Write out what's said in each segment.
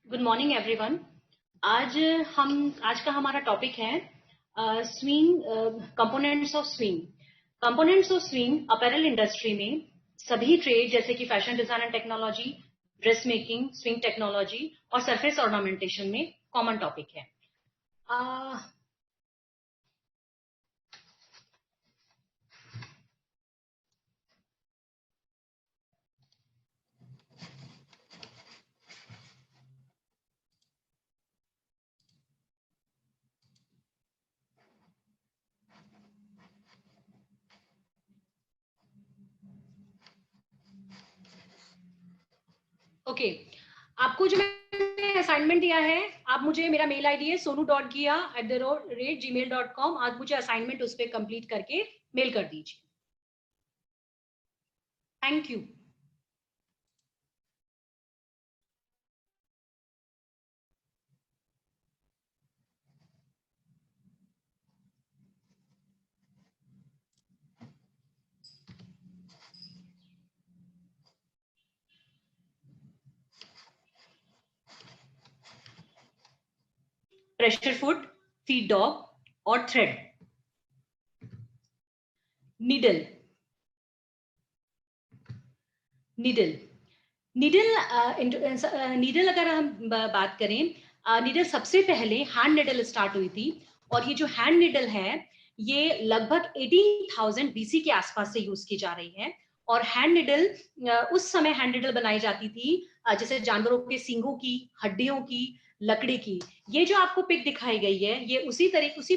Good morning everyone. आज आज का हमारा टॉपिक है swing, components of swing. Components of swing apparel industry में सभी ट्रेड जैसे कि fashion design and technology, dress making, swing technology और सरफेस ऑर्नामेंटेशन में कॉमन टॉपिक है। ओके, आपको जो मैंने असाइनमेंट दिया है, आप मुझे, मेरा मेल आईडी है sonu.gia@gmail.com। आज मुझे असाइनमेंट उस पर कंप्लीट करके मेल कर दीजिए। Thank you. Pressure foot, feed dog और थ्रेड। नीडल, नीडल नीडल अगर हम बात करें, नीडल सबसे पहले हैंड नीडल स्टार्ट हुई थी। और ये जो हैंड नीडल है, ये लगभग 18,000 बीसी के आसपास से यूज की जा रही है। और हैंड नीडल, उस समय हैंड नीडल बनाई जाती थी जैसे जानवरों के सींगों की, हड्डियों की, लकड़ी की। ये जो आपको पिक दिखाई गई है, ये उसी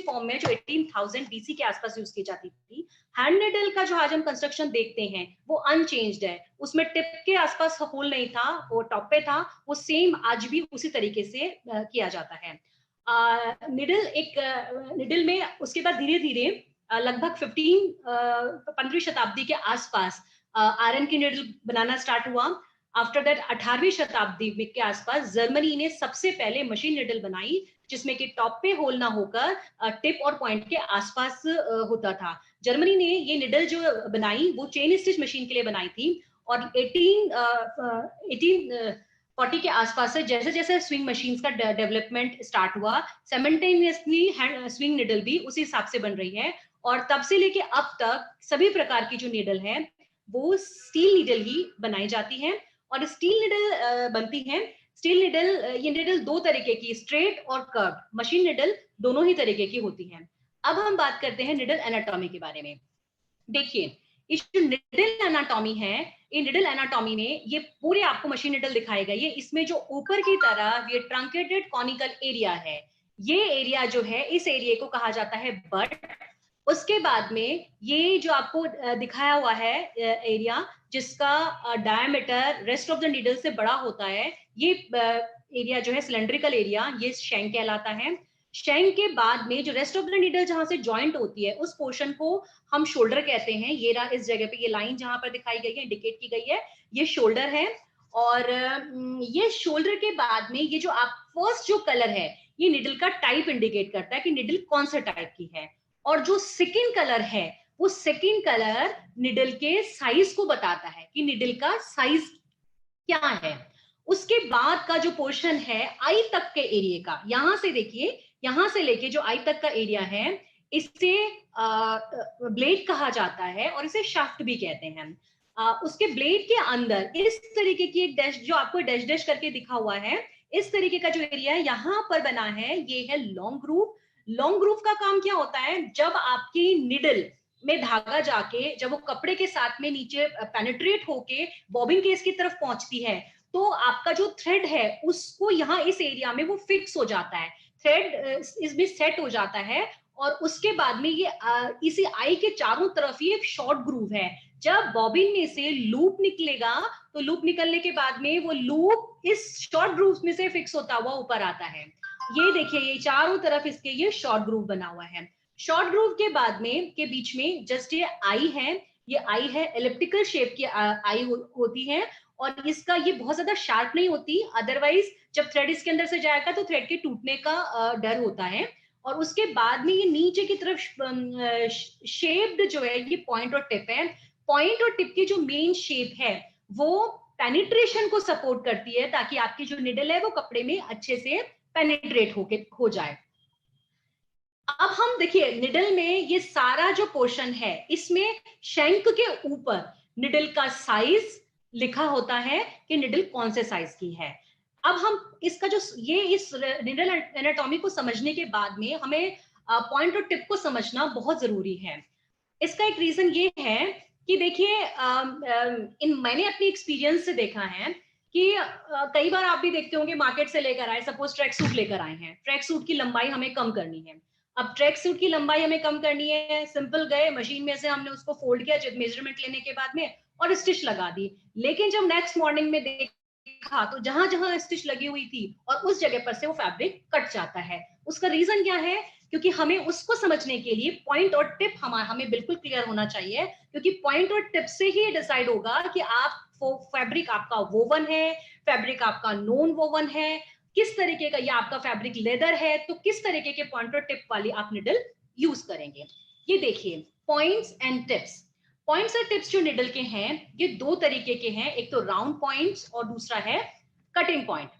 फॉर्म में जो 18,000 बीसी के आसपास यूज की जाती थी। हैंड नीडल का जो आज हम कंस्ट्रक्शन देखते हैं वो अनचेंज्ड है। उसमें टिप के आसपास होल नहीं था, वो टॉप पे था। वो सेम आज भी उसी तरीके से किया जाता है। निडल में उसके बाद धीरे धीरे लगभग 15वीं शताब्दी के आसपास आयरन की निडल बनाना स्टार्ट हुआ। आफ्टर दैट 18वीं शताब्दी के आसपास जर्मनी ने सबसे पहले मशीन निडल बनाई, जिसमें कि टॉप पे होल ना होकर टिप और पॉइंट के आसपास होता था। जर्मनी ने ये निडल जो बनाई वो चेन स्टिच मशीन के लिए बनाई थी। और 1840 के आसपास से जैसे जैसे स्विंग मशीन्स का डेवलपमेंट स्टार्ट हुआ, साइमल्टेनियसली स्विंग निडल भी उसी हिसाब से बन रही है। और तब से लेके अब तक सभी प्रकार की जो निडल है वो स्टील निडल ही बनाई जाती है। और स्टील निडल बनती है। स्टील निडल, ये निडल दो तरीके की, स्ट्रेट और कर्व, मशीन निडल दोनों ही तरीके की होती है। अब हम बात करते हैं निडल एनाटॉमी के बारे में। देखिए, इस जो निडल एनाटॉमी है, ये निडल एनाटॉमी में ये पूरे आपको मशीन निडल दिखाएगा। ये इसमें जो ऊपर की तरफ ये ट्रंकेटेड कॉनिकल एरिया है, ये एरिया जो है, इस एरिया को कहा जाता है बट। उसके बाद में ये जो आपको दिखाया हुआ है एरिया, जिसका diameter rest of the needle से बड़ा होता है, ये एरिया जो है सिलेंड्रिकल एरिया, ये शैंक कहलाता है। शैंक के बाद में जो रेस्ट ऑफ द नीडल जहां से जॉइंट होती है, उस पोर्शन को हम शोल्डर कहते हैं। ये रहा, इस जगह पे ये लाइन जहां पर दिखाई गई है, इंडिकेट की गई है, ये शोल्डर है। और ये शोल्डर के बाद में ये जो आप फर्स्ट जो कलर है, ये निडल का टाइप इंडिकेट करता है कि निडल कौन सा टाइप की है। और जो सेकेंड कलर है, वो सेकेंड कलर निडल के साइज को बताता है कि निडल का साइज क्या है। उसके बाद का जो पोर्शन है आई तक के एरिया का, यहां से देखिए, यहां से लेके जो आई तक का एरिया है, इसे ब्लेड कहा जाता है और इसे शाफ्ट भी कहते हैं। उसके ब्लेड के अंदर इस तरीके की एक डैश, जो आपको डैश डैश करके दिखा हुआ है, इस तरीके का जो एरिया है यहां पर बना है, ये है लॉन्ग ग्रूव। लॉन्ग ग्रूव का काम क्या होता है? जब आपकी निडल में धागा जाके, जब वो कपड़े के साथ में नीचे पेनिट्रेट होके बॉबिन केस की तरफ पहुंचती है, तो आपका जो थ्रेड है उसको यहाँ इस एरिया में वो फिक्स हो जाता है, थ्रेड इसमें सेट हो जाता है। और उसके बाद में ये इसी आई के चारों तरफ ये एक शॉर्ट ग्रूव है। जब बॉबिन में से लूप निकलेगा, तो लूप निकलने के बाद में वो लूप इस शॉर्ट ग्रूव में से फिक्स होता हुआ ऊपर आता है। ये देखिए, ये चारों तरफ इसके ये शॉर्ट ग्रूव बना हुआ है। शॉर्ट ग्रूव के बाद में के बीच में जस्ट ये आई है, ये आई है एलिप्टिकल शेप की आई होती है। और इसका ये बहुत ज्यादा शार्प नहीं होती, अदरवाइज जब थ्रेड इसके अंदर से जाएगा तो थ्रेड के टूटने का डर होता है। और उसके बाद में ये नीचे की तरफ शेप्ड जो है, ये पॉइंट और टिप है। पॉइंट और टिप की जो मेन शेप है वो पेनिट्रेशन को सपोर्ट करती है, ताकि आपकी जो निडल है वो कपड़े में अच्छे से पेनिट्रेट हो जाए। अब हम देखिए निडल में ये सारा जो पोर्शन है, इसमें शंक के ऊपर निडल का साइज लिखा होता है कि निडल कौन से साइज की है। अब हम इसका जो ये इस निडल एनाटॉमी को समझने के बाद में हमें पॉइंट और टिप को समझना बहुत जरूरी है। इसका एक रीजन ये है कि देखिए मैंने अपनी एक्सपीरियंस से देखा है कि कई बार आप भी देखते होंगे, मार्केट से लेकर आए, सपोज ट्रैक सूट लेकर आए हैं, ट्रैक सूट की लंबाई हमें कम करनी है। अब ट्रैक सूट की लंबाई हमें कम करनी है, सिंपल गए मशीन में से हमने उसको फोल्ड किया मेजरमेंट लेने के बाद में और स्टिच लगा दी। लेकिन जब नेक्स्ट मॉर्निंग में देखा तो जहां जहां स्टिच लगी हुई थी और उस जगह पर से वो फैब्रिक कट जाता है। उसका रीजन क्या है? क्योंकि हमें उसको समझने के लिए पॉइंट और टिप हमें बिल्कुल क्लियर होना चाहिए, क्योंकि पॉइंट और टिप से ही डिसाइड होगा कि आप फैब्रिक आपका वोवन है, फैब्रिक आपका नॉन वोवन है, किस तरीके का, या आपका फैब्रिक लेदर है, तो किस तरीके के पॉइंट और टिप वाली आप निडल यूज करेंगे। ये देखिए पॉइंट्स एंड टिप्स। पॉइंट्स और टिप्स जो निडल के हैं ये दो तरीके के हैं, एक तो राउंड पॉइंट्स और दूसरा है कटिंग पॉइंट।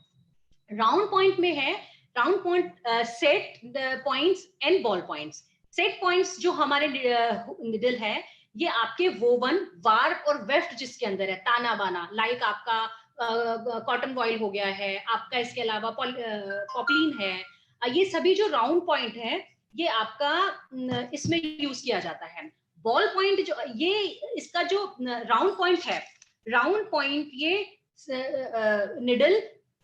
राउंड पॉइंट में है round point, set points and ball points. Set points जो हमारे निडल है ये आपके वोवन, वार्प और वेफ्ट जिसके अंदर है, ताना बाना, लाइक आपका कॉटन वॉइल हो गया है आपका, इसके अलावा पॉपलिन है, ये सभी जो राउंड पॉइंट है ये आपका इसमें यूज किया जाता है। बॉल पॉइंट जो ये इसका जो राउंड पॉइंट है, राउंड पॉइंट ये निडल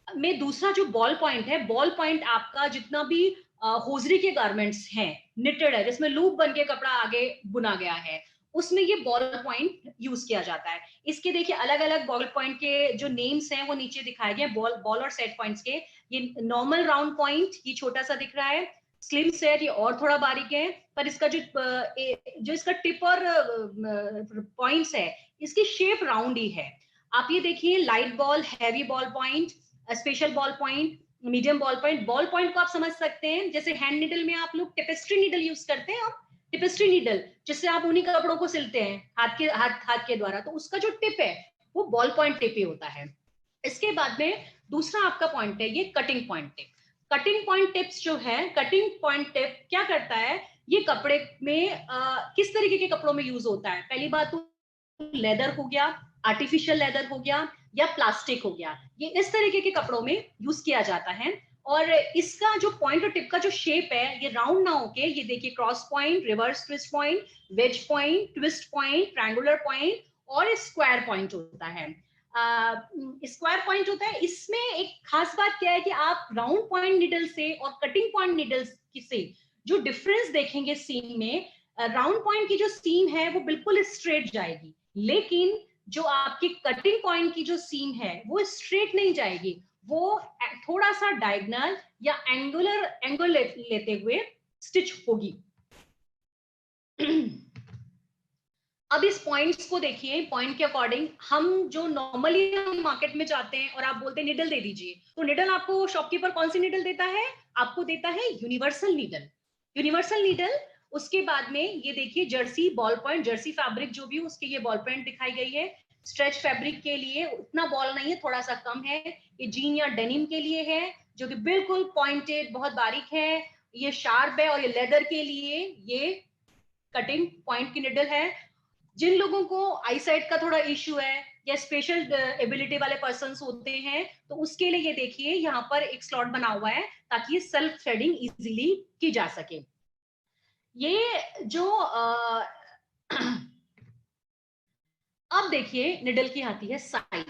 में दूसरा जो बॉल पॉइंट है, बॉल पॉइंट आपका जितना भी होजरी के गारमेंट्स हैं, निटेड है, जिसमें लूप बन के कपड़ा आगे बुना गया है, उसमें ये बॉल पॉइंट यूज किया जाता है। इसके देखिए अलग अलग बॉल पॉइंट के जो नेम्स हैं वो नीचे दिखाए गए, बॉल और सेट पॉइंट्स के। ये नॉर्मल राउंड पॉइंट ये छोटा सा दिख रहा है, स्लिम सेट ये और थोड़ा बारीक है, पर इसका जो इसका टिप और पॉइंट्स है इसकी शेप राउंड ही है। आप ये देखिए light ball, heavy ball point, special ball point, medium ball point. Ball point को आप समझ सकते हैं जैसे हैंड निडल में आप लोग टेपेस्ट्री निडल यूज करते हैं, आप टेपेस्ट्री निडल जिससे आप उन्हीं कपड़ों को सिलते हैं हाथ के द्वारा, तो उसका जो टिप है वो बॉल पॉइंट टिप ही होता है। इसके बाद में दूसरा आपका पॉइंट है ये cutting point tip. Cutting point tips जो है, कटिंग पॉइंट टिप क्या करता है, ये कपड़े में किस तरीके के कपड़ों में यूज होता है। पहली बात तो लेदर हो गया, आर्टिफिशियल लेदर हो गया या प्लास्टिक हो गया, ये इस तरीके के कपड़ों में यूज किया जाता है। और इसका जो पॉइंट और टिप का जो शेप है ये राउंड ना होके, ये देखिए cross point, reverse twist point, wedge point, twist point, triangular point और स्क्वायर पॉइंट होता है। स्क्वायर पॉइंट होता है। इसमें एक खास बात क्या है कि आप राउंड पॉइंट निडल से और कटिंग पॉइंट निडल से जो डिफरेंस देखेंगे सीम में, राउंड पॉइंट की जो सीम है वो बिल्कुल स्ट्रेट जाएगी, लेकिन जो आपकी कटिंग पॉइंट की जो सीम है वो स्ट्रेट नहीं जाएगी, वो थोड़ा सा डायगोनल या एंगल लेते हुए स्टिच होगी। अब इस पॉइंट्स को देखिए, पॉइंट के अकॉर्डिंग हम जो नॉर्मली हम मार्केट में जाते हैं और आप बोलते हैं निडल दे दीजिए, तो निडल आपको शॉपकीपर कौन सी निडल देता है? आपको देता है यूनिवर्सल नीडल। यूनिवर्सल नीडल, उसके बाद में ये देखिए Jersey ball point, Jersey fabric जो भी उसके ये बॉल पॉइंट दिखाई गई है। स्ट्रेच फैब्रिक के लिए उतना बॉल नहीं है, थोड़ा सा कम है। ये जीन या डेनिम के लिए है जो कि बिल्कुल पॉइंटेड, बहुत बारीक है, ये शार्प है। और ये लेदर के लिए ये कटिंग पॉइंट की निडल है। जिन लोगों को आई साइट का थोड़ा इश्यू है या स्पेशल एबिलिटी वाले पर्सन होते हैं, तो उसके लिए ये देखिए यहाँ पर एक स्लॉट बना हुआ है ताकि ये सेल्फ थ्रेडिंग इजीली की जा सके। ये जो अब देखिए निडल की आती है साइज।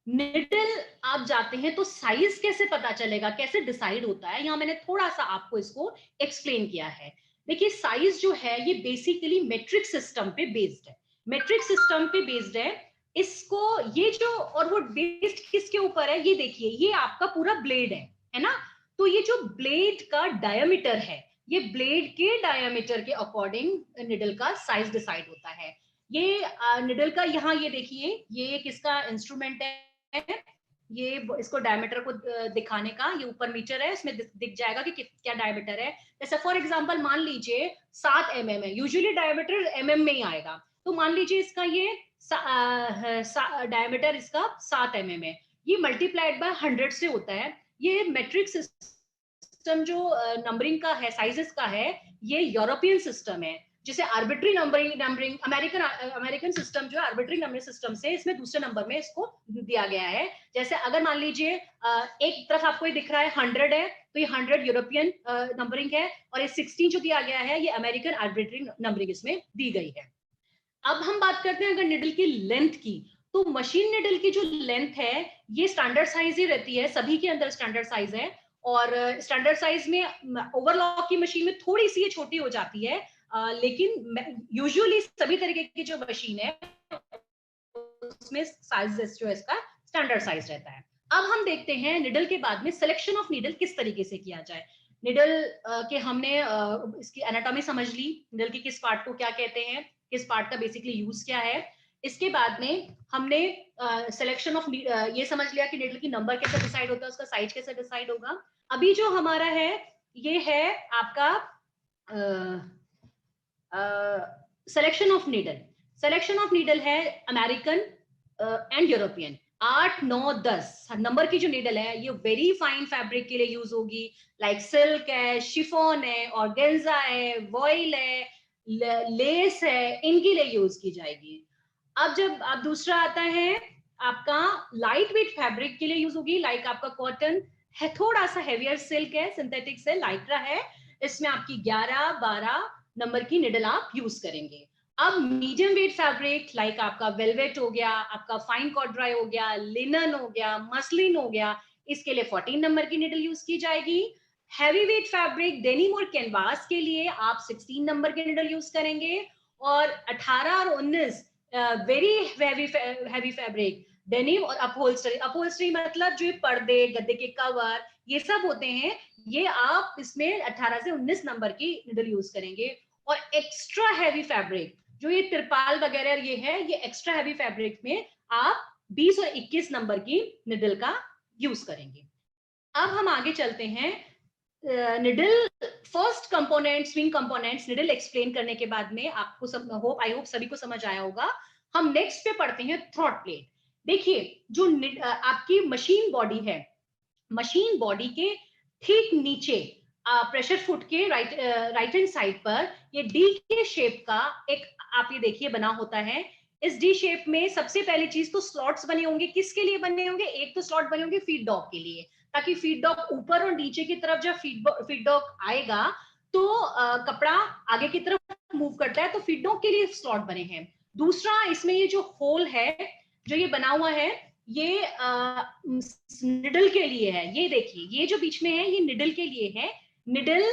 निडल आप जाते हैं तो साइज कैसे पता चलेगा, कैसे डिसाइड होता है, यहाँ मैंने थोड़ा सा आपको इसको एक्सप्लेन किया है। देखिए साइज जो है ये बेसिकली मेट्रिक सिस्टम पे बेस्ड है, मेट्रिक सिस्टम पे बेस्ड है। इसको ये जो, और वो बेस्ड किसके ऊपर है, ये देखिए ये आपका पूरा ब्लेड है ना, तो ये जो ब्लेड का डायमीटर है, ये ब्लेड के डायमीटर के अकॉर्डिंग निडल का साइज डिसाइड होता है। ये निडल का यहाँ ये देखिए ये किसका इंस्ट्रूमेंट है, ये इसको डायमीटर को दिखाने का, ये ऊपर मीटर है, इसमें दिख जाएगा कि क्या डायमीटर है। जैसे फॉर एग्जांपल मान लीजिए 7 mm है, यूजुअली डायमीटर mm में ही आएगा, तो मान लीजिए इसका ये डायमीटर इसका 7 mm है। ये मल्टीप्लाइड बाय 100 से होता है। ये मेट्रिक सिस्टम जो नंबरिंग का है, साइजेस का है, ये यूरोपियन सिस्टम है। जिसे आर्बिट्री नंबरिंग अमेरिकन सिस्टम जो है आर्बिट्री नंबरिंग सिस्टम से इसमें दूसरे नंबर में इसको दिया गया है। जैसे अगर मान लीजिए एक तरफ आपको ये दिख रहा है 100 है, तो ये 100 यूरोपियन नंबरिंग है, और ये 16 जो दिया गया है ये अमेरिकन आर्बिट्री नंबरिंग इसमें दी गई है। अब हम बात करते हैं अगर निडल की लेंथ की, तो मशीन निडल की जो लेंथ है ये स्टैंडर्ड साइज ही रहती है, सभी के अंदर स्टैंडर्ड साइज है। और स्टैंडर्ड साइज में ओवरलॉक की मशीन में थोड़ी सी ये छोटी हो जाती है, लेकिन यूजुअली सभी तरीके की जो मशीन है उसमें साइज जो है इसका स्टैंडर्ड साइज रहता है। अब हम देखते हैं निडल के बाद में सिलेक्शन ऑफ निडल किस तरीके से किया जाए। निडल के हमने इसकी एनाटॉमी समझ ली, निडल के किस पार्ट को क्या कहते हैं, किस पार्ट का बेसिकली यूज क्या है। इसके बाद में हमने सिलेक्शन ऑफ ये समझ लिया कि निडल की नंबर कैसे डिसाइड होता है, उसका साइज कैसे डिसाइड होगा। अभी जो हमारा है ये है आपका selection of needle. Selection of needle है अमेरिकन एंड यूरोपियन। 8, 9, 10 नंबर की जो नीडल है ये वेरी फाइन फैब्रिक के लिए यूज होगी, लाइक सिल्क है, शिफॉन है, ऑर्गेन्जा है, वॉइल है, लेस है, इनके लिए यूज की जाएगी। अब दूसरा आता है आपका लाइट वेट फैब्रिक के लिए यूज होगी, लाइक आपका कॉटन है, थोड़ा सा हेवियर सिल्क है, सिंथेटिक से लाइटरा है, इसमें आपकी 11, 12 नंबर की निडल आप यूज करेंगे। अब मीडियम वेट फैब्रिक लाइक आपका वेलवेट हो गया, आपका फाइन कॉर्डुरॉय हो गया, लिनन हो गया, मसलिन हो गया, इसके लिए 14 नंबर की निडल यूज की जाएगी। हैवी वेट फैब्रिक डेनिम और कैनवास के लिए आप 16 नंबर की निडल यूज करेंगे। और 18 और 19 वेरी हैवी फैब्रिक डेनिम और अपहोल्स्ट्री, अपहोल्स्ट्री मतलब जो पर्दे, गद्दे के कवर, ये सब होते हैं, ये आप इसमें 18 से 19 नंबर की निडल यूज करेंगे। और एक्स्ट्रा हैवी फैब्रिक जो ये तिरपाल वगैरह ये है, ये एक्स्ट्रा हैवी फैब्रिक में आप 20 और 21 नंबर की निडल का यूज करेंगे। अब हम आगे चलते हैं needle first component, swing components needle explain करने के बाद में आपको सब आई होप सभी को समझ आया होगा। हम नेक्स्ट पे पढ़ते हैं थ्रॉट प्लेट। देखिए जो आपकी मशीन बॉडी है, मशीन बॉडी के ठीक नीचे प्रेशर फुट के राइट हैंड साइड पर ये डी के शेप का एक आप ये देखिए बना होता है। इस डी शेप में सबसे पहली चीज तो स्लॉट्स बने होंगे, किसके लिए बने होंगे, एक तो स्लॉट बने होंगे फीड डॉग के लिए, ताकि फीड डॉग ऊपर और नीचे की तरफ जब फीड डॉग आएगा तो कपड़ा आगे की तरफ मूव करता है, तो फीड डॉग के लिए स्लॉट बने हैं। दूसरा इसमें ये जो होल है जो ये बना हुआ है ये निडल के लिए है, ये देखिए ये जो बीच में है ये निडल के लिए है। निडल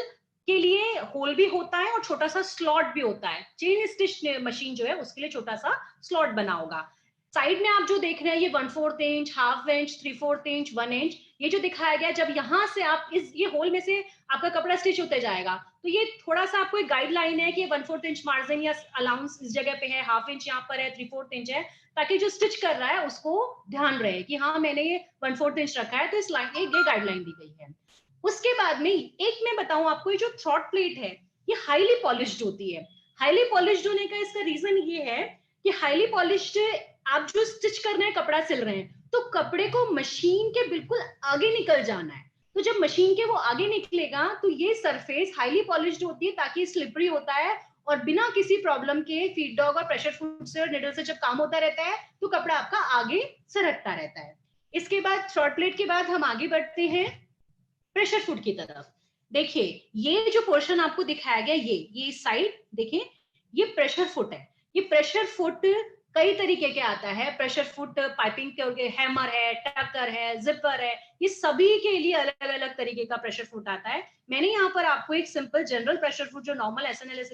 के लिए होल भी होता है और छोटा सा स्लॉट भी होता है। चेन स्टिच मशीन जो है उसके लिए छोटा सा स्लॉट बना होगा। साइड में आप जो देख रहे हैं ये 1/4 inch, half inch, 3/4 inch, 1 inch, ये जो दिखाया गया, जब यहां से आप इस ये होल में से आपका कपड़ा स्टिच होते जाएगा, तो ये थोड़ा सा आपको एक गाइडलाइन है कि 1/4 इंच मार्जिन या अलाउंस इस जगह पे है, हाफ इंच यहाँ पर है, 3/4 इंच है, ताकि जो स्टिच कर रहा है उसको ध्यान रहे कि हाँ मैंने ये 1/4 इंच रखा है, तो इस लाइन ये गाइडलाइन दी गई है। उसके बाद में एक मैं बताऊं आपको, ये जो थ्रॉट प्लेट है ये हाईली पॉलिश्ड होती है। हाईली पॉलिश्ड होने का इसका रीजन ये है कि हाईली पॉलिश्ड आप जो स्टिच कर रहे हैं, कपड़ा सिल रहे हैं, तो कपड़े को मशीन के बिल्कुल आगे निकल जाना है। तो जब मशीन के वो आगे निकलेगा तो ये सरफेस हाईली पॉलिश्ड होती है ताकि स्लिपरी होता है, और बिना किसी प्रॉब्लम के फीड डॉग और प्रेशर फुट से और निडल से जब काम होता रहता है तो कपड़ा आपका आगे सरकता रहता है। इसके बाद थ्रॉट प्लेट के बाद हम आगे बढ़ते हैं प्रेशर फुट की तरफ। देखिए ये जो पोर्शन आपको दिखाया गया ये साइड देखिए, ये प्रेशर फुट है। ये प्रेशर फुट कई तरीके के आता है, प्रेशर फुट पाइपिंग के हैमर है, टकर है, जिपर है, ये सभी के लिए अलग अलग तरीके का प्रेशर फुट आता है। मैंने यहाँ पर आपको एक सिंपल जनरल प्रेशर फुट जो normal SNL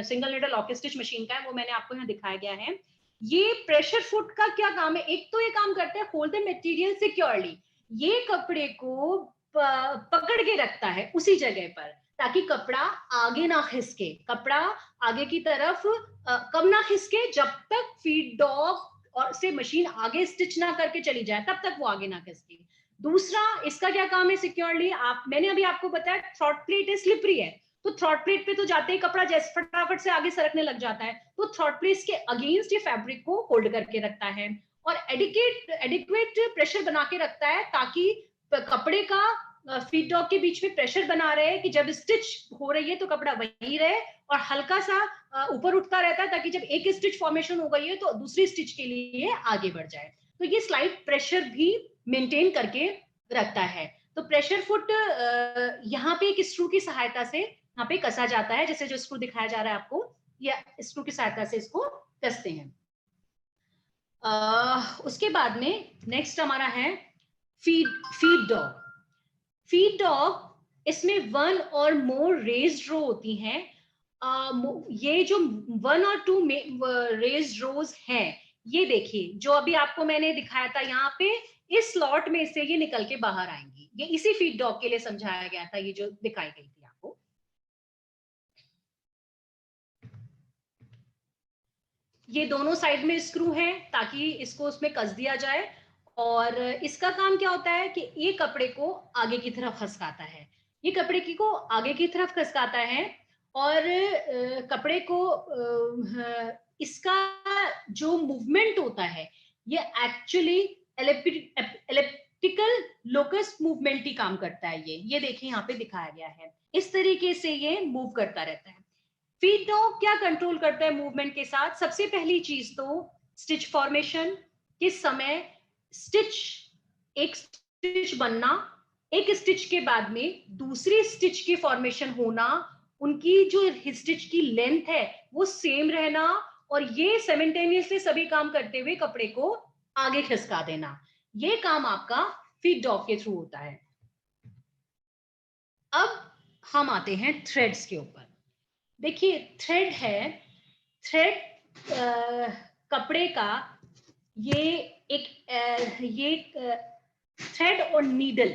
single needle lock stitch machine का है वो मैंने आपको यहाँ दिखाया गया है। ये प्रेशर फुट का क्या काम है, एक तो ये काम करते हैं होल्ड द मटेरियल सिक्योरली, ये कपड़े को पकड़ के रखता है उसी जगह पर ताकि कपड़ा आगे ना खिसके, कपड़ा आगे की तरफ कब ना खिसके, जब तक फीड डॉग और से मशीन आगे स्टिच ना करके चली जाए तब तक वो आगे ना खिसके। दूसरा इसका क्या काम है सिक्योरली, आप मैंने अभी आपको बताया थ्रॉट प्लेट है स्लिपरी है, तो थ्रॉट प्लेट पे तो जाते ही कपड़ा जैसे फटाफट से आगे सरकने लग जाता है, तो थ्रॉट प्लेट के अगेंस्ट ये फैब्रिक को होल्ड करके रखता है और एडिक्वेट प्रेशर बना के रखता है, ताकि कपड़े का फीड डॉग के बीच में प्रेशर बना रहे कि जब स्टिच हो रही है तो कपड़ा वही रहे और हल्का सा ऊपर उठता रहता है, ताकि जब एक स्टिच फॉर्मेशन हो गई है तो दूसरी स्टिच के लिए आगे बढ़ जाए। तो ये स्लाइड प्रेशर भी मेंटेन करके रखता है। तो प्रेशर फुट यहाँ पे एक स्क्रू की सहायता से यहाँ पे कसा जाता है, जैसे जो स्क्रू दिखाया जा रहा है आपको, या स्क्रू की सहायता से इसको कसते हैं। उसके बाद में नेक्स्ट हमारा है फीड डॉग। फीड डॉग, इसमें वन और मोर रेज्ड रो होती हैं। ये जो 1 और 2 रेज्ड रोज हैं, ये देखिए जो अभी आपको मैंने दिखाया था यहाँ पे, इस स्लॉट में से ये निकल के बाहर आएंगी। ये इसी फीड डॉग के लिए समझाया गया था, ये जो दिखाई गई थी आपको। ये दोनों साइड में स्क्रू हैं ताकि इसको उसमें कस दिया जाए, और इसका काम क्या होता है कि ये कपड़े को आगे की तरफ खसकाता है, ये कपड़े की को आगे की तरफ खसकाता है, और कपड़े को इसका जो मूवमेंट होता है ये एक्चुअली एलिप्टिकल लोकस मूवमेंट ही काम करता है। ये देखिए यहाँ पे दिखाया गया है, इस तरीके से ये मूव करता रहता है। फीड डॉग क्या कंट्रोल करता है मूवमेंट के साथ? सबसे पहली चीज तो स्टिच फॉर्मेशन, किस समय स्टिच, एक स्टिच बनना, एक स्टिच के बाद में दूसरी स्टिच की फॉर्मेशन होना, उनकी जो स्टिच की लेंथ है वो सेम रहना, और ये साइमल्टेनियसली सभी काम करते हुए कपड़े को आगे खिसका देना। ये काम आपका फीड डॉग के थ्रू होता है। अब हम आते हैं थ्रेड्स के ऊपर। देखिए थ्रेड है, थ्रेड कपड़े का ये एक थ्रेड और नीडल,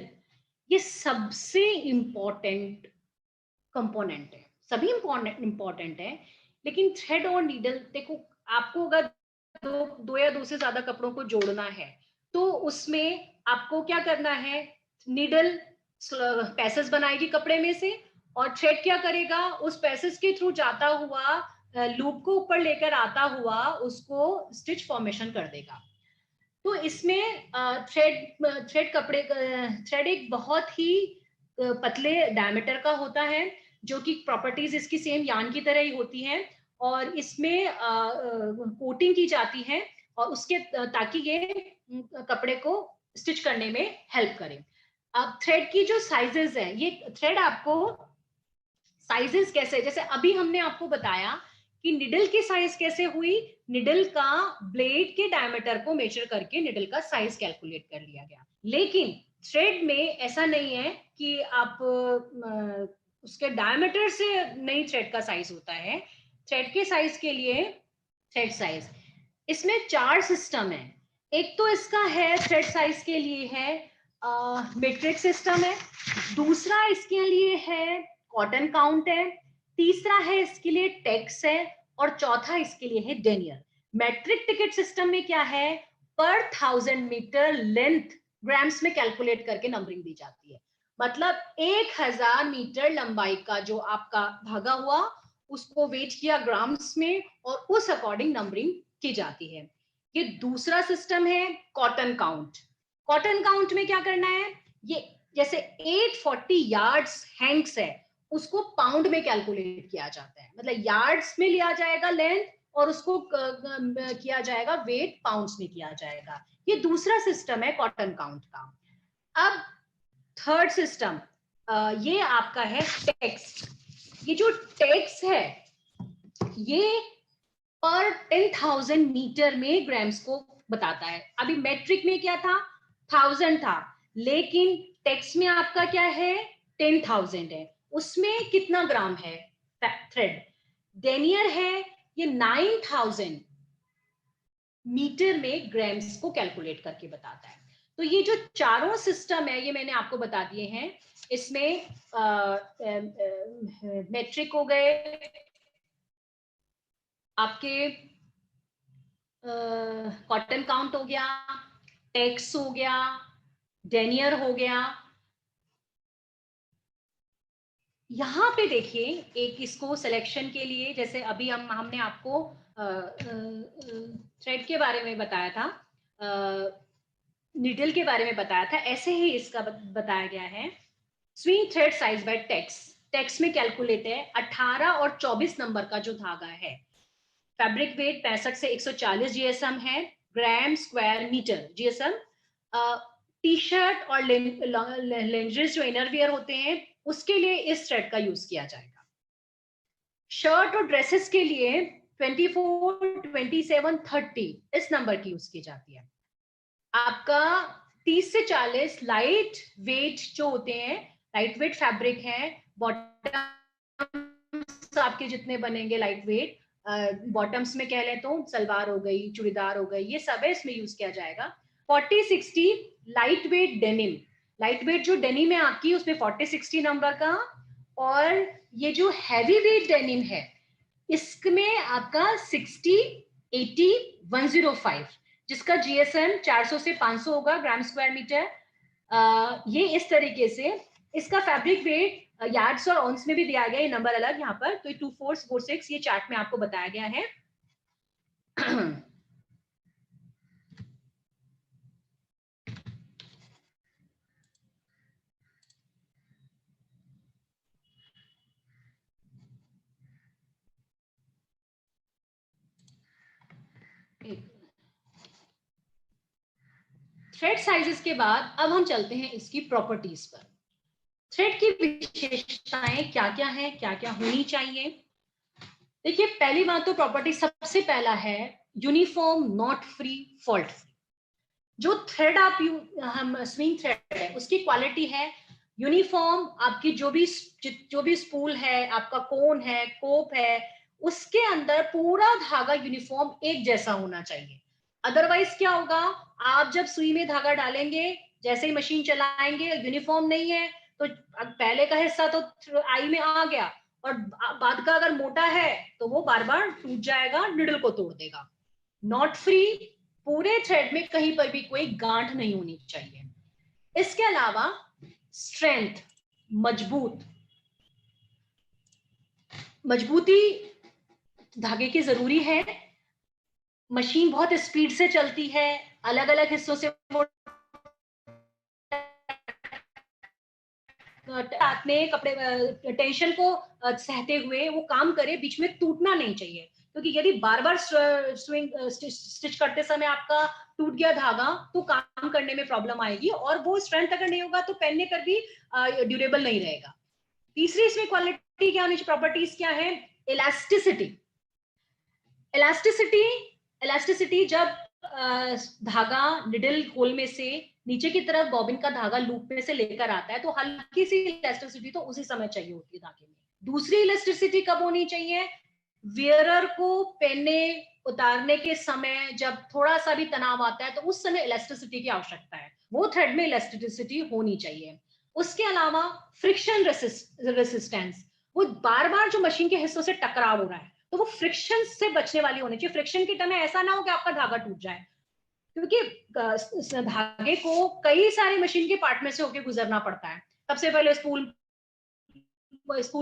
ये सबसे इंपॉर्टेंट कंपोनेंट है। सभी इंपॉर्टेंट है, लेकिन थ्रेड और नीडल, देखो आपको अगर दो या दो से ज्यादा कपड़ों को जोड़ना है तो उसमें आपको क्या करना है, नीडल पैसेज बनाएगी कपड़े में से, और थ्रेड क्या करेगा, उस पैसेज के थ्रू जाता हुआ लूप को ऊपर लेकर आता हुआ उसको स्टिच फॉर्मेशन कर देगा। तो इसमें थ्रेड कपड़े थ्रेड एक बहुत ही पतले डायमीटर का होता है, जो कि प्रॉपर्टीज इसकी सेम यान की तरह ही होती हैं, और इसमें कोटिंग की जाती है और उसके ताकि ये कपड़े को स्टिच करने में हेल्प करे। अब थ्रेड की जो साइजेस हैं, ये थ्रेड आपको साइजेस कैसे, जैसे अभी हमने आपको बताया कि निडल की साइज कैसे हुई, निडल का ब्लेड के डायमीटर को मेजर करके निडल का साइज कैलकुलेट कर लिया गया। लेकिन थ्रेड में ऐसा नहीं है कि आप उसके डायमीटर से नहीं थ्रेड का साइज होता है। थ्रेड के साइज के लिए थ्रेड साइज, इसमें 4 सिस्टम है। एक तो इसका है थ्रेड साइज के लिए है मीट्रिक सिस्टम है, दूसरा इसके लिए है कॉटन काउंट है, तीसरा है इसके लिए टेक्स है, और चौथा इसके लिए है डेनियर। मैट्रिक टिकट सिस्टम में क्या है, पर 1000 मीटर लेंथ ग्राम्स में कैलकुलेट करके नंबरिंग दी जाती है। मतलब 1000 मीटर लंबाई का जो आपका धागा हुआ उसको वेट किया ग्राम्स में और उस अकॉर्डिंग नंबरिंग की जाती है। ये दूसरा सिस्टम है कॉटन काउंट। कॉटन काउंट में क्या करना है, ये जैसे 840 यार्ड्स हैंक्स है उसको पाउंड में कैलकुलेट किया जाता है, मतलब यार्ड्स में लिया जाएगा लेंथ और उसको किया जाएगा वेट पाउंड्स में किया जाएगा। ये दूसरा सिस्टम है कॉटन काउंट का। अब थर्ड सिस्टम ये आपका है टेक्स। ये जो टेक्स है ये पर 10,000 मीटर में ग्राम्स को बताता है। अभी मेट्रिक में क्या था, 1000 था, लेकिन टेक्स में आपका क्या है 10,000 है, उसमें कितना ग्राम है थ्रेड। डेनियर है ये 9,000 मीटर में ग्राम्स को कैलकुलेट करके बताता है। तो ये जो चारों सिस्टम है ये मैंने आपको बता दिए हैं। इसमें मेट्रिक हो गए आपके, कॉटन काउंट हो गया, टेक्स हो गया, डेनियर हो गया, यहाँ पे देखिए एक इसको सिलेक्शन के लिए, जैसे अभी हमने आपको थ्रेड के बारे में बताया था, नीडल के बारे में बताया था, ऐसे ही इसका बताया गया है। Sewing thread size by tex में कैलकुलेट है 18 और 24 नंबर का जो धागा है। फैब्रिक वेट 65 से 140 जीएसएम है, gram square metre GSM. T shirt और लेंजेस जो इनरवियर होते हैं उसके लिए इस थ्रेड का यूज किया जाएगा। शर्ट और ड्रेसेस के लिए 24, 27, 30 इस नंबर की यूज की जाती है। आपका 30 से 40 लाइट वेट जो होते हैं, लाइट वेट फैब्रिक है, बॉटम्स आपके जितने बनेंगे लाइट वेट, बॉटम्स में कह लें तो सलवार हो गई, चूड़ीदार हो गई, ये सब है इसमें यूज किया जाएगा। 40-60 light weight denim, light weight जो डेनिम है आपकी उसमें 40-60 नंबर का। और ये जो हैवी वेट डेनिम है इसमें आपका 60, 80, 105 जिसका जीएसएम 400 से 500 होगा ग्राम स्क्वायर मीटर। ये इस तरीके से इसका फैब्रिक वेट यार्ड्स और ऑन्स में भी दिया गया है, नंबर अलग यहाँ पर, तो 2446 ये चार्ट में आपको बताया गया है। थ्रेड साइजेस के बाद अब हम चलते हैं इसकी प्रॉपर्टीज पर। थ्रेड की विशेषताएं क्या क्या है, क्या क्या होनी चाहिए। देखिए पहली बात तो प्रॉपर्टी सबसे पहला है uniform, not free, fault free. जो थ्रेड आप हम स्विंग थ्रेड है उसकी क्वालिटी है यूनिफॉर्म। आपकी जो भी स्पूल है, आपका कोन है, कोप है, उसके अंदर पूरा धागा यूनिफॉर्म एक जैसा होना चाहिए। अदरवाइज क्या होगा, आप जब सुई में धागा डालेंगे, जैसे ही मशीन चलाएंगे, यूनिफॉर्म नहीं है तो पहले का हिस्सा तो आई में आ गया और बाद का अगर मोटा है तो वो बार बार टूट जाएगा, निडल को तोड़ देगा। नॉट फ्री, पूरे थ्रेड में कहीं पर भी कोई गांठ नहीं होनी चाहिए। इसके अलावा स्ट्रेंथ, मजबूती धागे की जरूरी है। मशीन बहुत स्पीड से चलती है, अलग अलग हिस्सों से वो हाथ में कपड़े टेंशन को सहते हुए वो काम करे, बीच में टूटना नहीं चाहिए। क्योंकि यदि बार बार स्टिच करते समय आपका टूट गया धागा तो काम करने में प्रॉब्लम आएगी और वो स्ट्रेंथ अगर नहीं होगा तो पहनने पर भी ड्यूरेबल नहीं रहेगा। तीसरी इसमें क्वालिटी क्या होनी चाहिए, प्रॉपर्टीज क्या है, इलास्टिसिटी। इलास्टिसिटी इलास्टिसिटी जब धागा निडल होल में से नीचे की तरफ बॉबिन का धागा लूप में से लेकर आता है तो हल्की सी इलास्टिसिटी तो उसी समय चाहिए होती है धागे में। दूसरी इलास्टिसिटी कब होनी चाहिए, वियरर को पहनने उतारने के समय जब थोड़ा सा भी तनाव आता है तो उस समय इलास्टिसिटी की आवश्यकता है, वो थ्रेड में इलास्टिसिटी होनी चाहिए। उसके अलावा फ्रिक्शन रेसिस्टेंस, वो बार बार जो मशीन के हिस्सों से टकराव हो रहा है तो वो फ्रिक्शन से बचने वाली होनी चाहिए। फ्रिक्शन के टाइम ऐसा ना हो कि आपका धागा टूट जाए, क्योंकि धागे को कई सारे मशीन के पार्ट में से होकर गुजरना पड़ता है। सबसे पहले स्पूल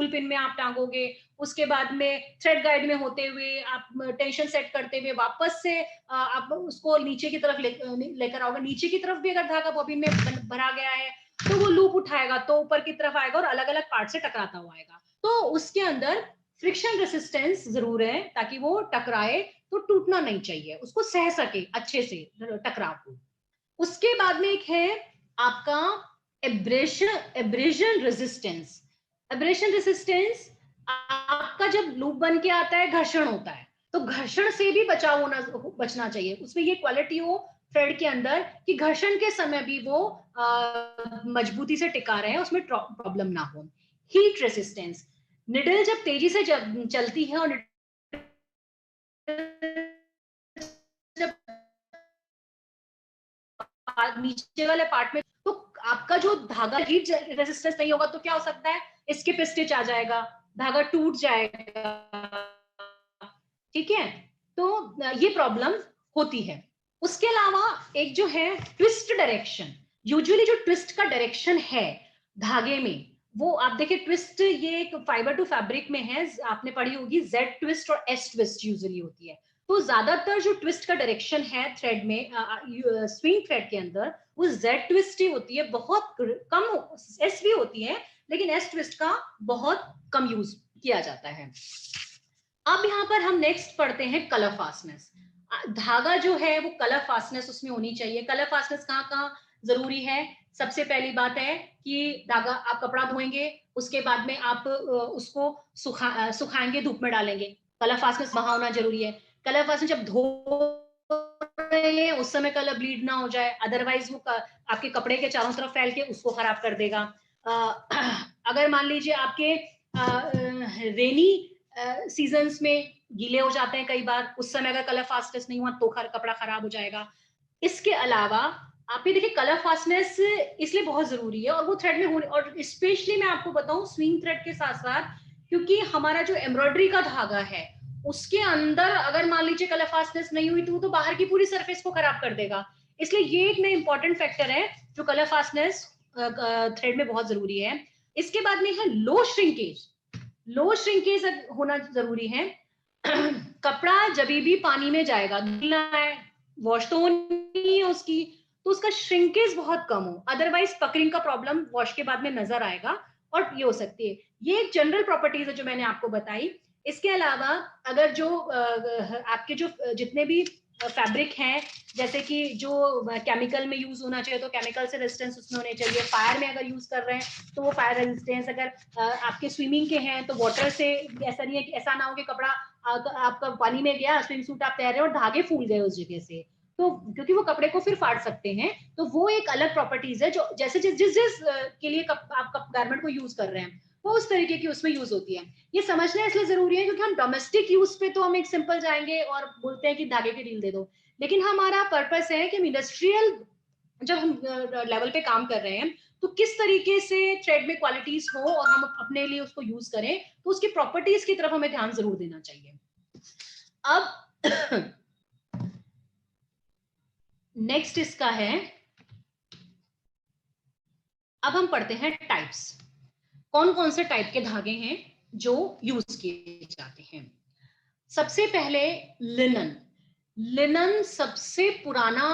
पिन में आप टांगोगे, उसके बाद में थ्रेड गाइड में होते हुए आप टेंशन सेट करते हुए वापस से आप उसको नीचे की तरफ लेकर आओगे। नीचे की तरफ भी अगर धागा बॉबिन में भरा गया है तो वो लूप उठाएगा तो ऊपर की तरफ आएगा और अलग अलग पार्ट से टकराता हुआ आएगा। तो उसके अंदर फ्रिक्शन रेसिस्टेंस जरूर है ताकि वो टकराए तो टूटना नहीं चाहिए, उसको सह सके अच्छे से टकराव को। उसके बाद में एक है आपका एब्रेशन रेजिस्टेंस। एब्रेशन रेजिस्टेंस आपका जब लूप बन के आता है घर्षण होता है तो घर्षण से भी बचना चाहिए। उसमें ये क्वालिटी हो थ्रेड के अंदर कि घर्षण के समय भी वो मजबूती से टिका रहे हैं, उसमें प्रॉब्लम ना हो। हीट रेसिस्टेंस, निडल जब तेजी से चलती है और जब नीचे वाले पार्ट में तो आपका जो धागा हीट रेजिस्टेंस नहीं होगा तो क्या हो सकता है, इसके पे स्टिच आ जाएगा, धागा टूट जाएगा। ठीक है, तो ये प्रॉब्लम होती है। उसके अलावा एक जो है ट्विस्ट डायरेक्शन, यूजुअली जो ट्विस्ट का डायरेक्शन है धागे में वो आप देखिए ट्विस्ट ये एक फाइबर टू फैब्रिक में है, आपने पढ़ी होगी जेड ट्विस्ट और एस ट्विस्ट यूजुअली होती है। तो ज्यादातर जो ट्विस्ट का डायरेक्शन है थ्रेड में, स्विंग थ्रेड के अंदर, वो जेड ट्विस्ट ही होती है, बहुत कम एस भी होती है, लेकिन एस ट्विस्ट का बहुत कम यूज किया जाता है। अब यहाँ पर हम नेक्स्ट पढ़ते हैं कलर फास्टनेस। धागा जो है वो कलर फास्टनेस उसमें होनी चाहिए। कलर फास्टनेस कहाँ कहाँ जरूरी है? सबसे पहली बात है कि धागा आप कपड़ा धोएंगे, उसके बाद में आप उसको सुखाएंगे, धूप में डालेंगे, कलर फास्टनेस वहां होना जरूरी है। कलर फास्टनेस जब धो रहे हैं उस समय कलर ब्लीड ना हो जाए, अदरवाइज वो आपके कपड़े के चारों तरफ फैल के उसको खराब कर देगा। अगर मान लीजिए आपके रेनी सीजन्स में गीले हो जाते हैं कई बार, उस समय अगर कलर फास्टनेस नहीं हुआ तो कपड़ा खराब हो जाएगा। इसके अलावा आप ये देखिए कलर फास्टनेस इसलिए बहुत जरूरी है, और वो थ्रेड में होने, और स्पेशली मैं आपको बताऊं स्विंग थ्रेड के साथ साथ, क्योंकि हमारा जो एम्ब्रॉयडरी का धागा है उसके अंदर अगर मान लीजिए कलर फास्टनेस नहीं हुई तो बाहर की पूरी सरफेस को खराब कर देगा। इसलिए ये एक नया इंपॉर्टेंट फैक्टर है जो कलर फास्टनेस थ्रेड में बहुत जरूरी है। इसके बाद में है लो श्रिंकेज। लो श्रिंकेज होना जरूरी है। कपड़ा जब भी पानी में जाएगा, धुलना है, वॉश तो होनी है उसकी, तो उसका श्रिंकेज बहुत कम हो, अदरवाइज पकड़िंग का प्रॉब्लम वॉश के बाद में नजर आएगा और ये हो सकती है। ये एक जनरल प्रॉपर्टीज है जो मैंने आपको बताई। इसके अलावा अगर जो आपके जो जितने भी फैब्रिक हैं, जैसे कि जो केमिकल में यूज होना चाहिए तो केमिकल से रेजिस्टेंस उसमें होने चाहिए। फायर में अगर यूज कर रहे हैं तो वो फायर रेजिस्टेंस, अगर आपके स्विमिंग के हैं तो वाटर से ऐसा नहीं है कि ऐसा ना हो कि कपड़ा आपका पानी में गया, स्विम सूट आप तैर रहे हो और धागे फूल गए उस जगह से, तो क्योंकि वो कपड़े को फिर फाड़ सकते हैं। तो वो एक अलग प्रॉपर्टीज है जो जैसे जिस जिस जिस के लिए आप गारमेंट को यूज कर रहे हैं वो उस तरीके की उसमें यूज होती है। ये समझना इसलिए जरूरी है क्योंकि हम डोमेस्टिक यूज पे तो हम एक सिंपल जाएंगे और बोलते हैं कि धागे की रील दे दो, लेकिन हमारा पर्पस है कि इंडस्ट्रियल जब हम लेवल पे काम कर रहे हैं तो किस तरीके से थ्रेड में क्वालिटीज हो और हम अपने लिए उसको यूज करें, तो उसकी प्रॉपर्टीज की तरफ हमें ध्यान जरूर देना चाहिए। अब नेक्स्ट इसका है, अब हम पढ़ते हैं टाइप्स। कौन कौन से टाइप के धागे हैं जो यूज किए जाते हैं? सबसे पहले लिनन। लिनन सबसे पुराना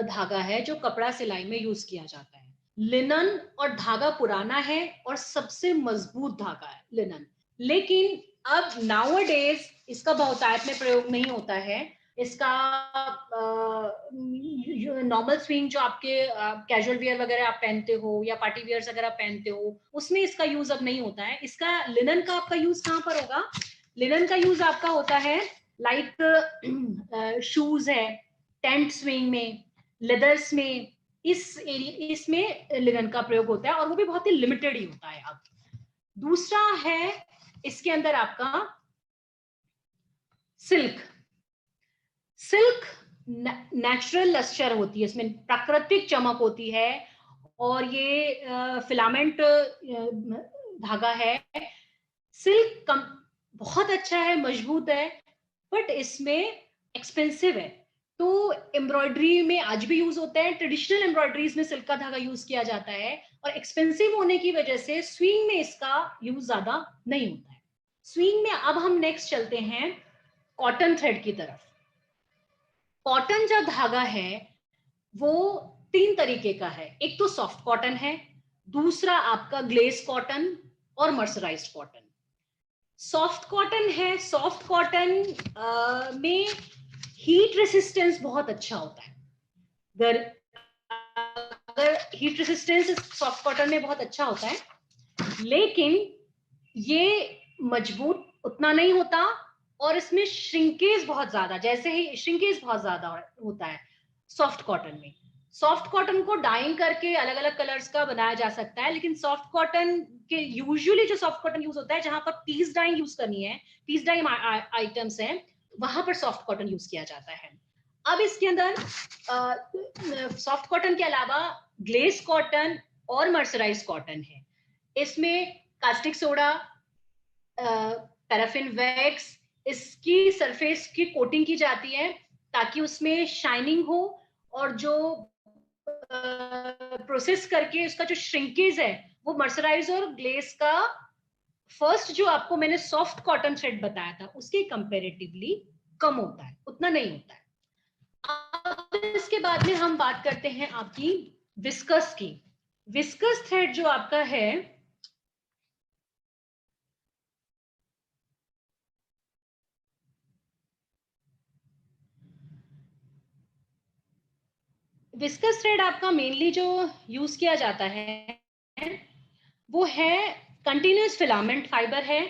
धागा है जो कपड़ा सिलाई में यूज किया जाता है। लिनन और धागा पुराना है और सबसे मजबूत धागा है लिनन। लेकिन अब नाउअडेज इसका बहुतायत में प्रयोग नहीं होता है। इसका नॉर्मल स्विंग जो आपके कैजुअल वियर वगैरह आप पहनते हो या पार्टी वियर्स अगर आप पहनते हो उसमें इसका यूज अब नहीं होता है। इसका लिनन का आपका यूज कहाँ पर होगा? लिनन का यूज आपका होता है लाइक शूज है, टेंट स्विंग में, लेदर्स में, इस एरिया इसमें लिनन का प्रयोग होता है और वो भी बहुत ही लिमिटेड ही होता है। अब दूसरा है इसके अंदर आपका सिल्क। सिल्क नेचुरल लस्टर होती है, इसमें प्राकृतिक चमक होती है और ये फिलामेंट धागा है। सिल्क बहुत अच्छा है, मजबूत है, बट इसमें एक्सपेंसिव है। तो एम्ब्रॉयडरी में आज भी यूज होता है, ट्रेडिशनल एम्ब्रॉयडरीज में सिल्क का धागा यूज किया जाता है और एक्सपेंसिव होने की वजह से स्विंग में इसका यूज ज्यादा नहीं होता है। स्विंग में अब हम नेक्स्ट चलते हैं कॉटन थ्रेड की तरफ। कॉटन जो धागा है वो 3 तरीके का है। एक तो सॉफ्ट कॉटन है, दूसरा आपका ग्लेज कॉटन और मर्सराइज्ड कॉटन। सॉफ्ट कॉटन है, सॉफ्ट कॉटन में हीट रेसिस्टेंस बहुत अच्छा होता है। अगर हीट रेसिस्टेंस सॉफ्ट कॉटन में बहुत अच्छा होता है, लेकिन ये मजबूत उतना नहीं होता और इसमें श्रिंकेज बहुत ज्यादा, जैसे ही श्रिंकेज बहुत ज्यादा होता है सॉफ्ट कॉटन में। सॉफ्ट कॉटन को डाइंग करके अलग अलग कलर्स का बनाया जा सकता है, लेकिन सॉफ्ट कॉटन के यूजुअली जो सॉफ्ट कॉटन यूज होता है जहां पर पीस डाइंग यूज करनी है, पीस डाइंग आइटम्स हैं, वहां पर सॉफ्ट कॉटन यूज किया जाता है। अब इसके अंदर सॉफ्ट कॉटन के अलावा ग्लेज कॉटन और मर्सराइज कॉटन है। इसमें कास्टिक सोडा, पैराफिन वैक्स, इसकी सरफेस की कोटिंग की जाती है ताकि उसमें शाइनिंग हो और जो प्रोसेस करके उसका जो श्रिंकेज है वो मर्सराइज और ग्लेज का फर्स्ट जो आपको मैंने सॉफ्ट कॉटन थ्रेड बताया था उसके कंपैरेटिवली कम होता है, उतना नहीं होता है। अब इसके बाद में हम बात करते हैं आपकी विस्कस की। विस्कस थ्रेड जो आपका है, विस्कस थ्रेड आपका मेनली जो यूज किया जाता है वो है कंटिन्यूस फिलामेंट फाइबर है।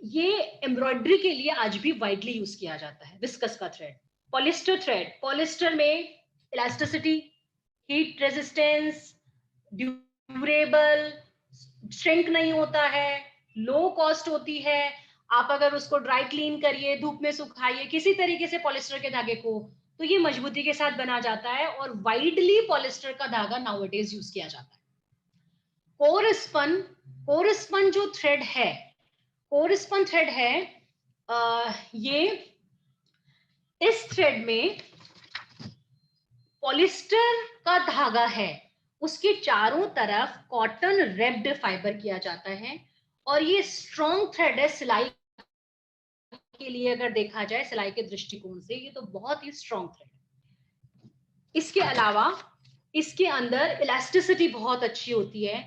ये एम्ब्रॉयडरी के लिए आज भी वाइडली यूज किया जाता है विस्कस का थ्रेड। पॉलिस्टर थ्रेड, पॉलिस्टर में elasticity, heat resistance, durable, shrink नहीं होता है, लो कॉस्ट होती है। आप अगर उसको ड्राई क्लीन करिए, धूप में सुखाइए किसी तरीके से पॉलिस्टर के धागे को, तो ये मजबूती के साथ बना जाता है और वाइडली पॉलिस्टर का धागा नाउअडेज यूज किया जाता है। कोरस्पन, कोरस्पन जो थ्रेड है, कोरस्पन थ्रेड है, ये इस थ्रेड में पॉलिस्टर का धागा है, उसके चारों तरफ कॉटन रेप्ड फाइबर किया जाता है और ये स्ट्रॉन्ग थ्रेड है सिलाई के लिए। अगर देखा जाए सिलाई के दृष्टिकोण से ये तो बहुत ही स्ट्रॉन्ग थ्रेड है। इसके अलावा इसके अंदर इलास्टिसिटी बहुत अच्छी होती है,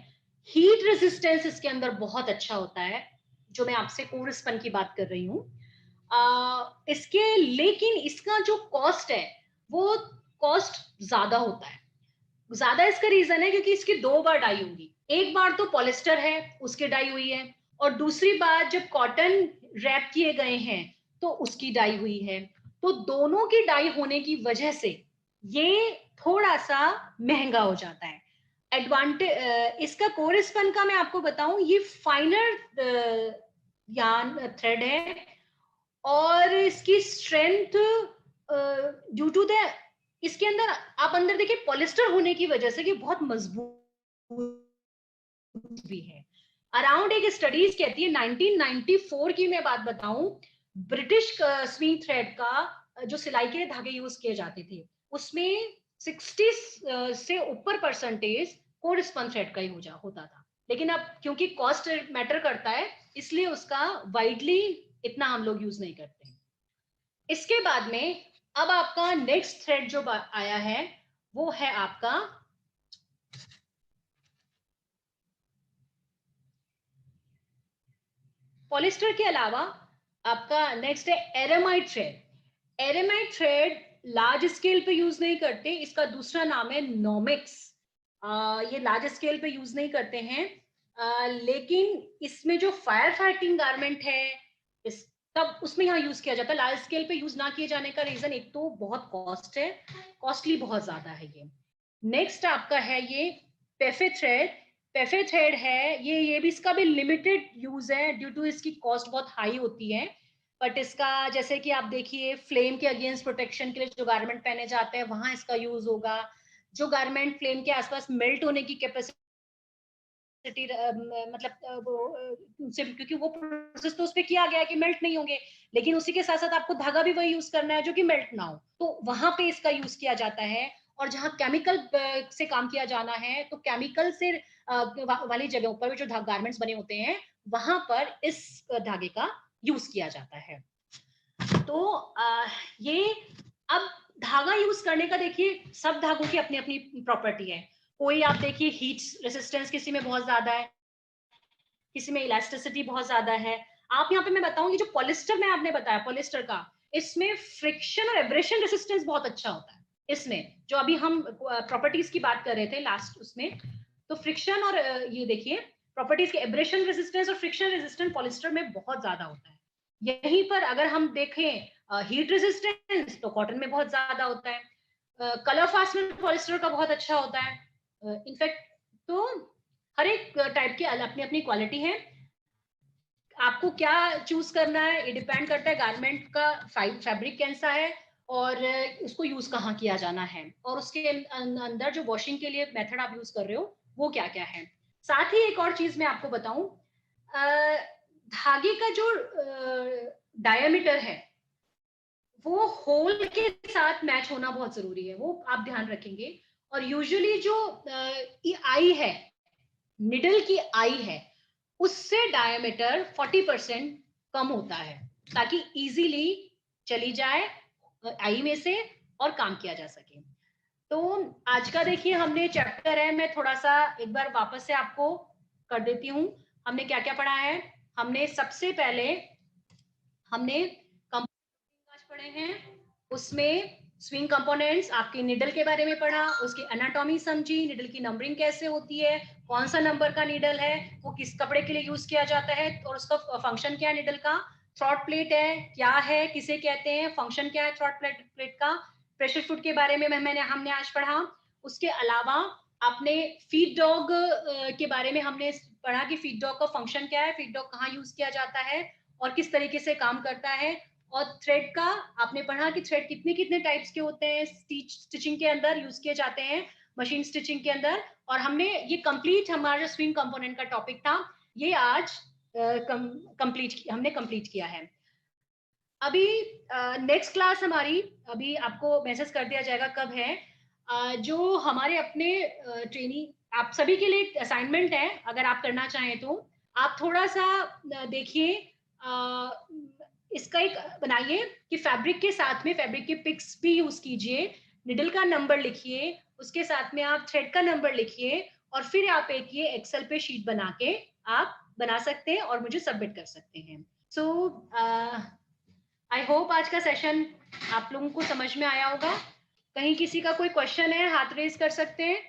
हीट रेजिस्टेंस इसके अंदर बहुत अच्छा होता है, जो मैं आपसे कोरस्पन की बात कर रही हूँ। इसके लेकिन इसका जो कॉस्ट है वो कॉस्ट ज्यादा होता है। ज्यादा इसका रीजन है क्योंकि इसकी 2 बार डाई होगी। एक बार तो पॉलिस्टर है उसकी डाई हुई है और दूसरी बार जब कॉटन रैप किए गए हैं तो उसकी डाई हुई है। तो दोनों की डाई होने की वजह से ये थोड़ा सा महंगा हो जाता है। एडवांटेज इसका कोरस्पन का मैं आपको बताऊं, ये फाइनर यार्न थ्रेड है और इसकी स्ट्रेंथ ड्यू टू द, इसके अंदर आप अंदर देखिए पॉलिस्टर होने की वजह से ये बहुत मजबूत भी है। अराउंड एक स्टडीज कहती है 1994 की मैं बात बताऊं, ब्रिटिश स्विंग थ्रेड का जो सिलाई के धागे यूज किए जाते थे उसमें 60 से ऊपर परसेंटेज कोरस्पन थ्रेड का ही होता था। लेकिन अब क्योंकि कॉस्ट मैटर करता है इसलिए उसका वाइडली इतना हम लोग यूज नहीं करते। इसके बाद में अब आपका नेक्स्ट थ्रेड जो आया है वो है आपका पॉलिस्टर के अलावा आपका नेक्स्ट है एरेमाइड थ्रेड। एरेमाइड थ्रेड लार्ज स्केल पे यूज नहीं करते, इसका दूसरा नाम है नॉमिक्स। ये लार्ज स्केल पे यूज नहीं करते हैं, लेकिन इसमें जो फायर फाइटिंग गारमेंट है इस तब उसमें यहाँ यूज किया जाता है। लार्ज स्केल पे यूज ना किए जाने का रीजन एक तो बहुत कॉस्ट है, कॉस्टली बहुत ज्यादा है ये। नेक्स्ट आपका है ये पेफे थ्रेड। पेफे थ्रेड है ये भी इसका भी लिमिटेड यूज है ड्यू टू इसकी कॉस्ट बहुत हाई होती है। बट इसका जैसे कि आप देखिए फ्लेम के अगेंस्ट प्रोटेक्शन के लिए जो गारमेंट पहने जाते हैं वहां इसका यूज होगा। जो गारमेंट फ्लेम के आसपास मेल्ट होने की कैपेसिटी मतलब वो उनसे, क्योंकि वो प्रोसेस तो उस पर किया गया है कि मेल्ट नहीं होंगे, लेकिन उसी के साथ साथ आपको धागा भी वही यूज करना है जो कि मेल्ट ना हो, तो वहां पे इसका यूज किया जाता है। और जहां केमिकल से काम किया जाना है तो केमिकल से वाली जगहों पर जो गारमेंट्स बने होते हैं वहां पर इस धागे का यूज किया जाता है। तो ये अब धागा यूज करने का देखिए सब धागों की अपनी अपनी प्रॉपर्टी है। कोई आप देखिए हीट रेसिस्टेंस किसी में बहुत ज्यादा है, किसी में इलास्टिसिटी बहुत ज्यादा है। आप यहाँ पे मैं बताऊंगी जो पॉलिस्टर में आपने बताया पॉलिस्टर का, इसमें फ्रिक्शन और एब्रेशन रेसिस्टेंस बहुत अच्छा होता है। इसमें जो अभी हम प्रॉपर्टीज की बात कर रहे थे लास्ट उसमें, तो फ्रिक्शन और ये देखिए प्रॉपर्टीज के एब्रेशन रेसिस्टेंस और फ्रिक्शन रेसिस्टेंस पॉलिस्टर में बहुत ज्यादा होता है। यहीं पर अगर हम देखें हीट रेसिस्टेंस तो कॉटन में बहुत ज्यादा होता है। कलर फास्टनर पॉलिस्टर का बहुत अच्छा होता है। इनफैक्ट तो हर एक टाइप की अपनी अपनी क्वालिटी है। आपको क्या चूज करना है ये डिपेंड करता है गारमेंट का फैब्रिक कैसा है और उसको यूज कहाँ किया जाना है और उसके अंदर जो वॉशिंग के लिए मेथड आप यूज कर रहे हो वो क्या क्या है। साथ ही एक और चीज मैं आपको बताऊं, धागे का जो डायमीटर है वो होल के साथ मैच होना बहुत जरूरी है, वो आप ध्यान रखेंगे। और यूजुअली जो आई है निडल की आई है उससे डायमीटर 40% कम होता है, ताकि इजीली चली जाए आई में से और काम किया जा सके। तो आज का देखिए हमने चैप्टर है, मैं थोड़ा सा एक बार वापस से आपको कर देती हूँ। हमने क्या क्या पढ़ा है? हमने सबसे पहले हमने कंपोनेंट्स पढ़े हैं, उसमें स्विंग कंपोनेंट्स, आपकी निडल के बारे में पढ़ा, उसकी एनाटॉमी समझी, निडल की नंबरिंग कैसे होती है, कौन सा नंबर का निडल है, वो किस कपड़े के लिए यूज किया जाता है और उसका फंक्शन क्या है निडल का, थ्रॉट प्लेट है क्या है, किसे कहते हैं, फंक्शन क्या है थ्रॉट प्लेट का, प्रेशर फुट के बारे में हमने आज पढ़ा। उसके अलावा आपने फीड डॉग के बारे में हमने पढ़ा कि फीड डॉग का फंक्शन क्या है, फीड डॉग कहाँ यूज किया जाता है और किस तरीके से काम करता है। और थ्रेड का आपने पढ़ा कि थ्रेड कितने कितने टाइप्स के होते हैं, स्टिचिंग के अंदर यूज किए जाते हैं, मशीन स्टिचिंग के अंदर। और हमने ये कंप्लीट हमारा स्विंग कंपोनेंट का टॉपिक था, ये आज हमने कंप्लीट किया है। अभी नेक्स्ट क्लास हमारी, अभी आपको मैसेज कर दिया जाएगा कब है, जो हमारे अपने ट्रेनिंग आप सभी के लिए असाइनमेंट है, अगर आप करना चाहें तो आप थोड़ा सा देखिए, इसका एक बनाइए कि फैब्रिक के साथ में फैब्रिक के पिक्स भी यूज कीजिए, निडल का नंबर लिखिए, उसके साथ में आप थ्रेड का नंबर लिखिए और फिर आप एक ये एक्सेल पे शीट बना के आप बना सकते हैं और मुझे सबमिट कर सकते हैं। सो आई होप आज का सेशन आप लोगों को समझ में आया होगा। कहीं किसी का कोई क्वेश्चन है, हाथ रेज कर सकते हैं।